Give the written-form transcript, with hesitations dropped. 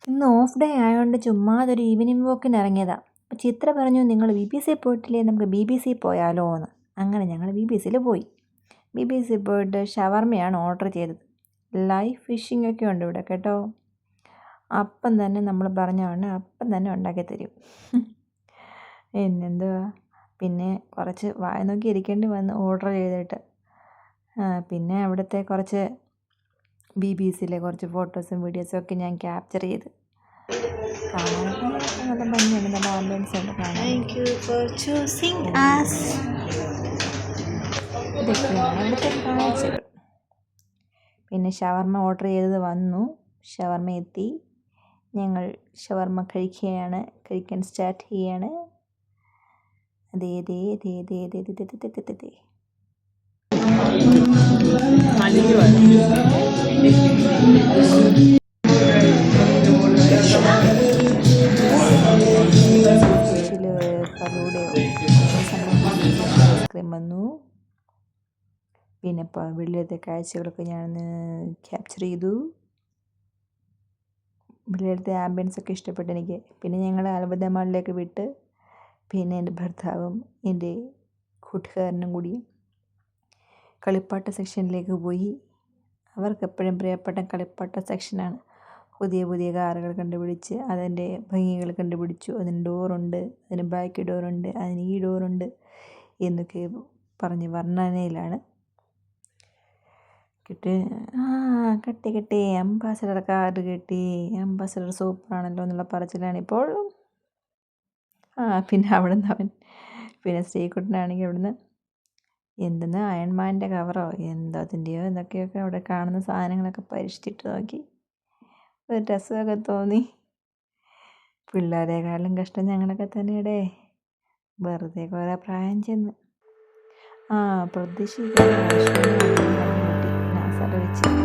ഇന്ന് off day ആയതുകൊണ്ട് ചുമ്മാതൊരു evening വാക്കിന് ഇറങ്ങിയതാണ്. അപ്പോൾ ചിത്ര പറഞ്ഞു, നിങ്ങൾ BBC പോയിട്ടില്ലേ, നമുക്ക് BBC പോയാലോ എന്ന്. അങ്ങനെ ഞങ്ങൾ BBCയിൽ പോയി. BBC പോയിട്ട് ഷവർമയാണ് ഓർഡർ ചെയ്തത്. ലൈവ് ഫിഷിംഗ് ഒക്കെ ഉണ്ട് ഇവിടെ കേട്ടോ. അപ്പം തന്നെ നമ്മൾ പറഞ്ഞുകൊണ്ട് അപ്പം തന്നെ ഉണ്ടാക്കി തരും. പിന്നെന്തുവാ, പിന്നെ കുറച്ച് വായ നോക്കി ഇരിക്കേണ്ടി വന്നു ഓർഡർ ചെയ്തിട്ട്. പിന്നെ അവിടുത്തെ കുറച്ച് BBCയിലെ കുറച്ച് ഫോട്ടോസും വീഡിയോസും ഒക്കെ ഞാൻ ക്യാപ്ചർ ചെയ്ത്. കാണാനൊക്കെ നല്ല ഭംഗിയുണ്ട്, നല്ല ആംബിയൻസ് ഉണ്ട് കാണാൻ. ഇതൊക്കെയാണ് അവിടുത്തെ കാഴ്ചകൾ. പിന്നെ ഷവർമ ഓർഡർ ചെയ്തത് വന്നു, ഷവർമ എത്തി. ഞങ്ങൾ ഷവർമ കഴിക്കാൻ സ്റ്റാർട്ട് ചെയ്യാണ്. അതേ ഫലൂഡയോ ഐസ്ക്രീം വന്നു. പിന്നെ വെളിയിലത്തെ കാഴ്ചകളൊക്കെ ഞാനൊന്ന് ക്യാപ്ചർ ചെയ്തു. വെളിയിലത്തെ ആംബിയൻസ് ഒക്കെ ഇഷ്ടപ്പെട്ടു എനിക്ക്. പിന്നെ ഞങ്ങൾ അൽബദ മാളിലേക്ക് വിട്ട് പിന്നെ എൻ്റെ ഭർത്താവും എൻ്റെ കൂട്ടുകാരനും കൂടി കളിപ്പാട്ട സെക്ഷനിലേക്ക് പോയി. അവർക്കെപ്പോഴും പ്രിയപ്പെട്ട കളിപ്പാട്ട സെക്ഷനാണ്. പുതിയ പുതിയ കാറുകൾ കണ്ടുപിടിച്ച് അതിൻ്റെ ഭംഗികൾ കണ്ടുപിടിച്ചു. അതിന് ഡോറുണ്ട്, അതിന് ബാക്ക് ഡോറുണ്ട്, അതിന് ഈ ഡോറുണ്ട് എന്നൊക്കെ പറഞ്ഞ് വർണ്ണനയിലാണ്. കിട്ടി അംബാസഡർ കാർഡ് കിട്ടി, അംബാസഡർ സൂപ്പറാണല്ലോ എന്നുള്ള പറച്ചിലാണിപ്പോൾ. പിന്നെ അവിടുന്ന് പിന്നെ ശ്രീകുട്ടനാണെങ്കിൽ അവിടുന്ന് എന്തെന്ന് അയൺമാൻ്റെ കവറോ എന്തോ അതിൻ്റെയോ എന്തൊക്കെയൊക്കെ അവിടെ കാണുന്ന സാധനങ്ങളൊക്കെ പരീക്ഷിച്ചിട്ട് നോക്കി. ഒരു രസമൊക്കെ തോന്നി. പിള്ളേരെക്കാളും കഷ്ടം ഞങ്ങളൊക്കെ തന്നെയടേ, വെറുതെ കുറേ പ്രായം ചെന്ന്. പ്രതീക്ഷിക്കാതെ വെച്ച്